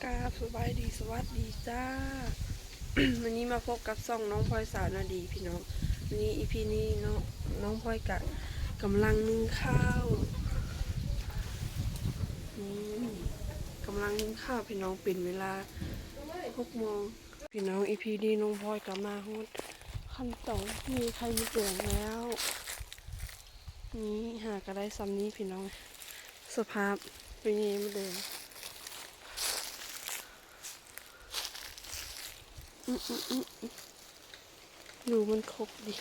กราบสบายดีสวัสดีจ้า วันนี้มาพบกับซ่องน้องพลอยสาวนาดีพี่น้องวันนี้อีพีนี้น้องพลอยกำลังนึ่งข้าวนี่กำลังนึ่งข้าวพี่น้องเป็นเวลา6 โมงพี่น้องอีพีนี้น้องพลอยกลับมาฮดขั้นตอนมีใครมีเตือนแล้วนี่หากระได้ซ้ำนี้พี่น้องสภาพเป็นยังไงไม่เดินดูมันครบดิ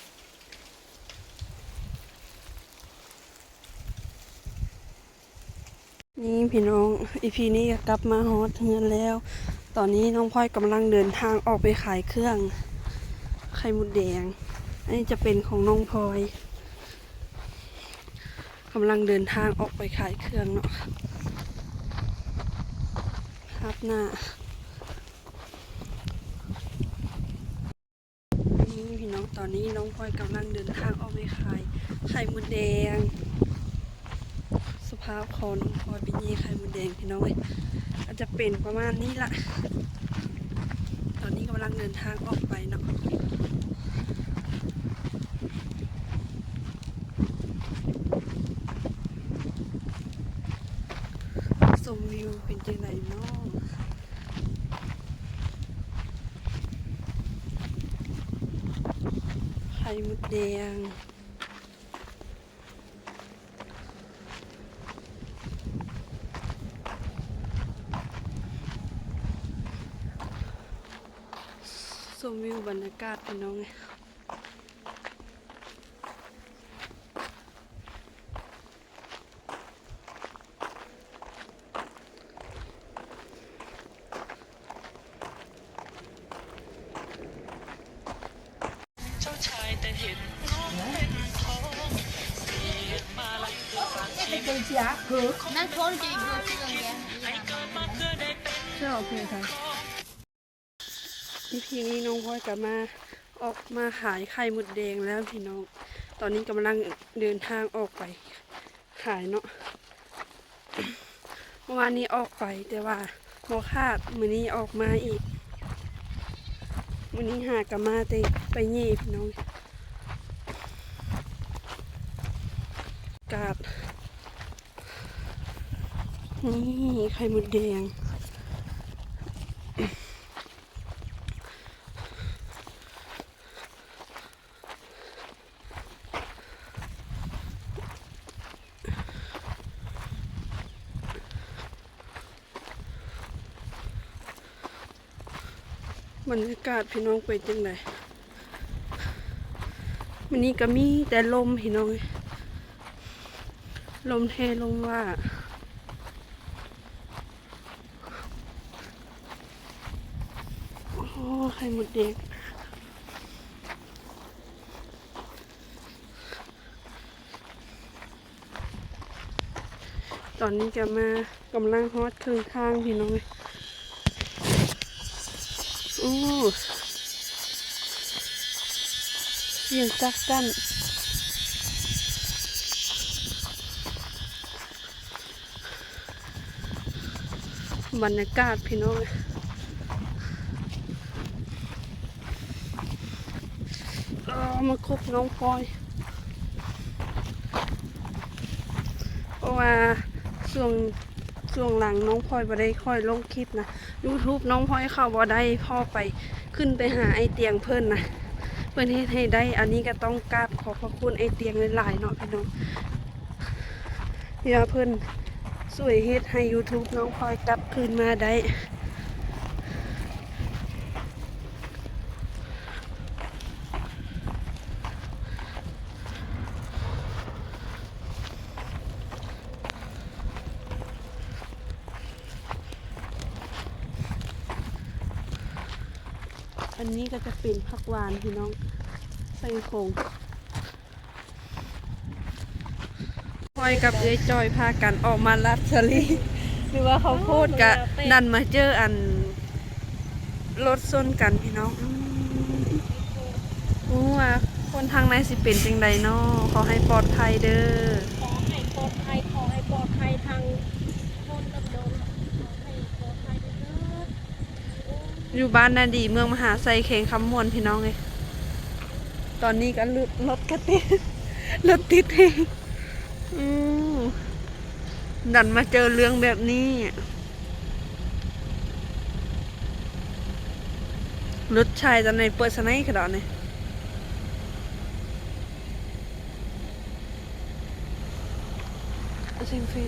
นี่พี่น้องอีพีนี้กลับมาฮอตเงินแล้วตอนนี้น้องพลอยกำลังเดินทางออกไปขายเครื่องไข่มดแดงอันนี้จะเป็นของน้องพลอยกำลังเดินทางออกไปขายเครื่องเนาะครับหน้านี่พี่น้องตอนนี้น้องพลอยกำลังเดินทางออกไปขายไข่มดแดงสภาพของน้องพลอยเป็นยี่ไข่มดแดงพี่น้องอาจจะเป็นประมาณนี้ละตอนนี้กำลังเดินทางออกไปเนาะชมวิวเป็นจังไหนเนาะไข่มดแดงชมวิวบรรยากาศพี่น้องเจ้าชายแต่เห็นน้องเป็นทองเสียมาลัยเกิดฝากชีวิตนั่นโทษจริงด้วยเรื่องเนี้ย ให้เกิดมาเพื่อได้เป็นเจ้าเพลงค่ะพี่พีนี้น้องพลอยกลับมาออกมาขายไข่มดแดงแล้วพี่น้องตอนนี้กำลังเดินทางออกไปขายเนาะเมื่อวานนี้ออกไปแต่ว่าโมคาดมื้อนี้ออกมาอีกมื้อนี้หากลับมาแต่ไปเย่พี่น้องกาดนี่ไข่มดแดงบรรยากาศพี่น้องเป็นจังไดวันนี้ก็มีแต่ลมพี่น้องลมเทลมว่าโอ้ไข่มดแดงตอนนี้จะมากำลังฮอตครึ่งทางพี่น้องโอ้เสียงจักจั่นบรรยากาศพี่น้องมาคบน้องพลอยเพราะว่าช่วงหลังน้องพลอยบ่ได้ค่อยลงคลิปนะ YouTube น้องพลอยเข้าบ่ได้พ่อไปขึ้นไปหาไอเตียงเพิ่นนะเพิ่นเฮ็ดให้ได้อันนี้ก็ต้องกราบขอบพระคุณไอเตียงหลายๆเนาะพี่น้องที่ว่าเพิ่นช่วยเฮ็ดให้ YouTube น้องพลอยกลับคืนมาได้อันนี้ก็จะเป็นผักหวานพี่น้องใส่โคงพลอยกับเอ้ยจอยพากันออกมาลัดสลีหรือว่าเขาโพดกะดันมาเจออันรถส้นกันพี่น้องว่าคนทางในสิเป็นจังใดเนาะขอให้ปลอดภัยเด้อ ขอให้ปลอดภัยทางคนดำเนินขอให้ปลอดภัยเด้อ อยู่บ้านนาดีเมืองมหาไซเขงคำมวนพี่น้องเลยตอนนี้ก็รถกระติดรถติดเองดันมาเจอเรื่องแบบนี้รถชายตอนไหนเปิดสไนขนาดนี้สิ่งฟี